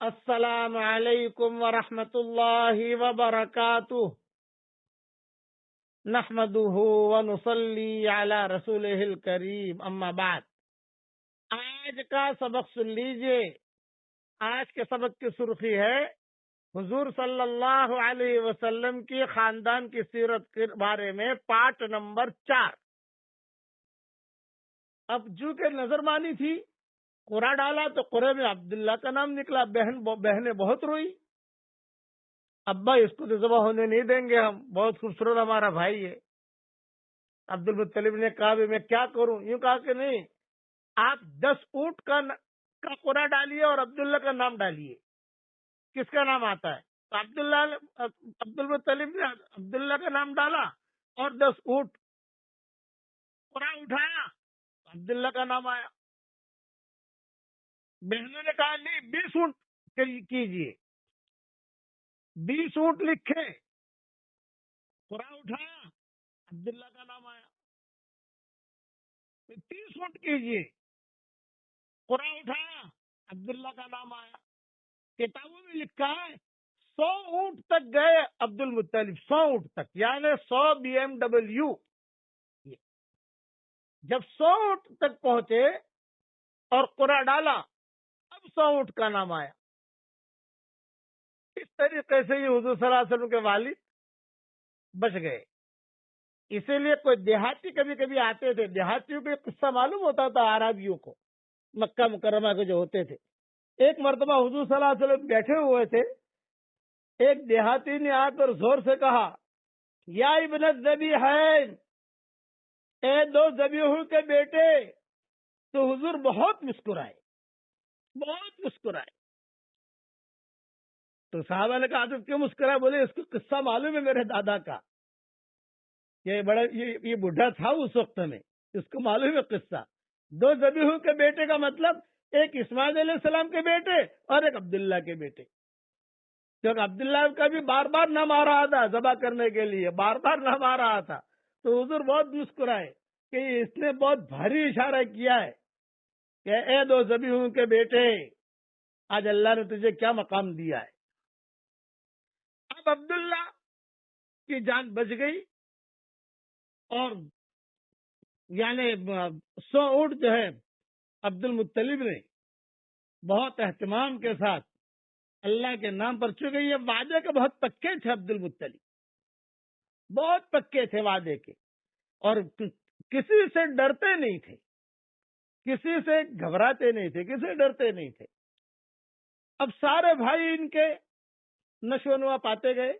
السلام علیکم ورحمۃ اللہ وبرکاتہ، نحمده ونصلی علی رسولہ الکریم، اما بعد۔ آج کا سبق سن لیجئے۔ آج کے سبق کی سرخی ہے حضور صلی اللہ علیہ وسلم کی خاندان کی سیرت کے بارے میں، پارٹ نمبر 4۔ اب جو کہ نظر مانی تھی، قرآن ڈالا تو قرآن میں عبداللہ کا نام نکلا۔ بہنیں بہت روئی، ابا اس کو تو ذبح ہونے نہیں دیں گے، ہم بہت خوبصورت ہمارا بھائی ہے۔ عبد المطلب نے کہا بھی میں کیا کروں؟ یوں کہا کہ نہیں، آپ 10 اونٹ کا قرآ ڈالیے اور عبداللہ کا نام ڈالیے، کس کا نام آتا ہے؟ تو عبد المطلب نے عبداللہ کا نام ڈالا اور 10 اونٹ قرآ اٹھایا، عبداللہ کا نام آیا۔ بہنوں نے کہا نہیں، 20 اونٹ کیجیے، 20 اونٹ لکھے، قرآن اٹھایا، عبداللہ کا نام آیا۔ 30 اونٹ کیجیے، قرآن اٹھایا، عبداللہ کا نام آیا۔ کتابوں میں لکھا ہے 100 اونٹ تک گئے عبد المطلب، 100 اونٹ تک، یعنی 100 BMW۔ جب 100 اونٹ تک پہنچے اور قرآن ڈالا، اب 100 اونٹ کا نام آیا۔ اس طریقے سے یہ حضور صلی اللہ علیہ وسلم کے والد بچ گئے۔ اسی لیے کوئی دیہاتی کبھی کبھی آتے تھے، دیہاتیوں کو قصہ معلوم ہوتا تھا، عربیوں کو، مکہ مکرمہ کے جو ہوتے تھے۔ ایک مرتبہ حضور صلی اللہ علیہ وسلم بیٹھے ہوئے تھے، ایک دیہاتی نے آ کر زور سے کہا، یا ابن الذبیحین، اے 2 ذبیحوں کے بیٹے۔ تو حضور بہت مسکرائے، بہت مسکرائے۔ تو صحابہ نے کہا تم کیوں مسکرائے؟ بولے اس کو قصہ معلوم ہے میرے دادا کا، یہ بڈھا تھا اس وقت میں، اس کو معلوم ہے قصہ۔ 2 ذبیحوں کے بیٹے کا مطلب ایک اسماعیل علیہ السلام کے بیٹے اور ایک عبداللہ کے بیٹے، کیونکہ عبداللہ کا بھی بار بار نام آ رہا تھا ذبح کرنے کے لیے، بار بار نام آ رہا تھا۔ تو حضور بہت مسکرائے کہ اس نے بہت بھاری اشارہ کیا ہے کہ اے 2 ذبیحوں کے بیٹے، آج اللہ نے تجھے کیا مقام دیا ہے۔ اب عبداللہ کی جان بچ گئی، اور یعنی 100 اونٹ جو ہے عبد المطلب نے بہت اہتمام کے ساتھ اللہ کے نام پر، چونکہ یہ وعدے کے بہت پکے تھے، عبد المطلب بہت پکے تھے وعدے کے، اور کسی سے ڈرتے نہیں تھے، کسی سے گھبراتے نہیں تھے، کسی سے ڈرتے نہیں تھے۔ اب سارے بھائی ان کے نشو و نما پاتے گئے۔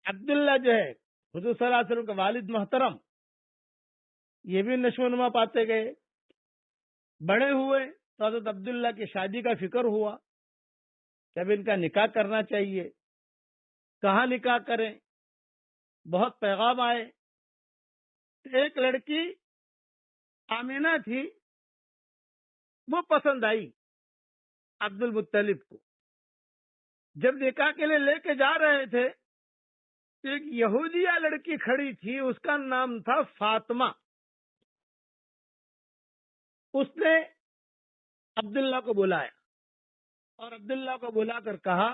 عبداللہ جو ہے حضور صلی اللہ علیہ وسلم کا والد محترم، یہ بھی نشو و نما پاتے گئے، بڑے ہوئے تو حضرت عبداللہ کی شادی کا فکر ہوا کہ اب ان کا نکاح کرنا چاہیے، کہاں نکاح کریں؟ بہت پیغام آئے۔ ایک لڑکی آمینہ تھی، وہ پسند آئی عبد المطلب کو۔ جب نکاح کے لیے لے کے جا رہے تھے، ایک یہودیہ لڑکی کھڑی تھی، اس کا نام تھا فاطمہ۔ اس نے عبداللہ کو بلایا اور عبداللہ کو بلا کر کہا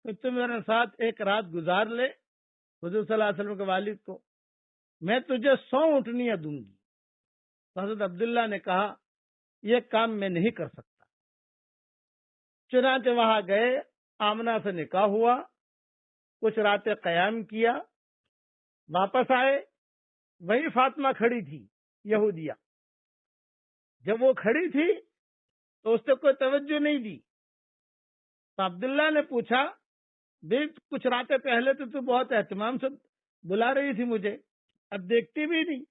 کہ تم میرے ساتھ ایک رات گزار لے، حضور صلی اللہ علیہ وسلم کے والد کو، میں تجھے 100 اونٹنیاں دوں گی۔ تو حضرت عبداللہ نے کہا یہ کام میں نہیں کر سکتا۔ چنانچہ وہاں گئے، آمنہ سے نکاح ہوا، کچھ راتیں قیام کیا، واپس آئے، وہی فاطمہ کھڑی تھی یہودیہ۔ جب وہ کھڑی تھی تو اس نے کوئی توجہ نہیں دی۔ تو عبداللہ نے پوچھا، دیکھ کچھ راتیں پہلے تو بہت اہتمام سے بلا رہی تھی مجھے، اب دیکھتی بھی نہیں۔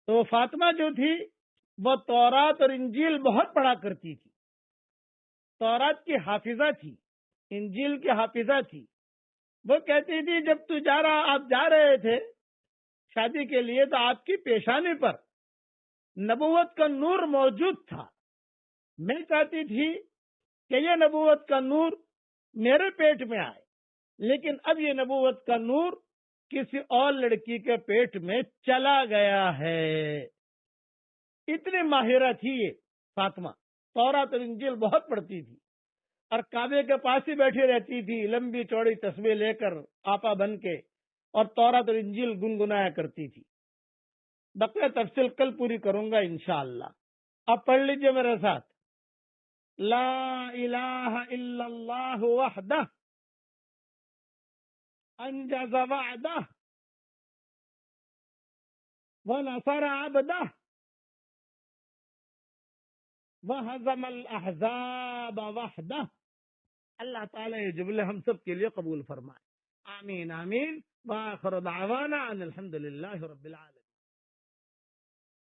تو وہ فاطمہ جو تھی وہ تورات اور انجیل بہت پڑھا کرتی تھی، تورات کی حافظہ تھی، انجیل کی حافظہ تھی۔ وہ کہتی تھی جب آپ جا رہے تھے شادی کے لیے تو آپ کی پیشانی پر نبوت کا نور موجود تھا، میں چاہتی تھی کہ یہ نبوت کا نور میرے پیٹ میں آئے، لیکن اب یہ نبوت کا نور کسی اور لڑکی کے پیٹ میں چلا گیا ہے۔ اتنی ماہرہ تھی یہ فاطمہ، تورات اور انجیل بہت پڑھتی تھی۔ اور کعبے کے پاس ہی بیٹھی رہتی تھی لمبی چوڑی تسبیح لے کر آپا بن کے، اور تورات اور انجیل گنگنایا کرتی تھی۔ بقیہ تفصیل کل پوری کروں گا انشاءاللہ۔ اب پڑھ لیجئے میرے ساتھ، لا الہ الا اللہ وحدہ انجز وعدہ ونصر عبدہ وہزم الاحزاب وحدہ۔ اللہ تعالیٰ یہ جملے ہم سب کے لیے قبول فرمائے، آمین آمین، وآخر دعوانا ان الحمد للہ رب العالمین۔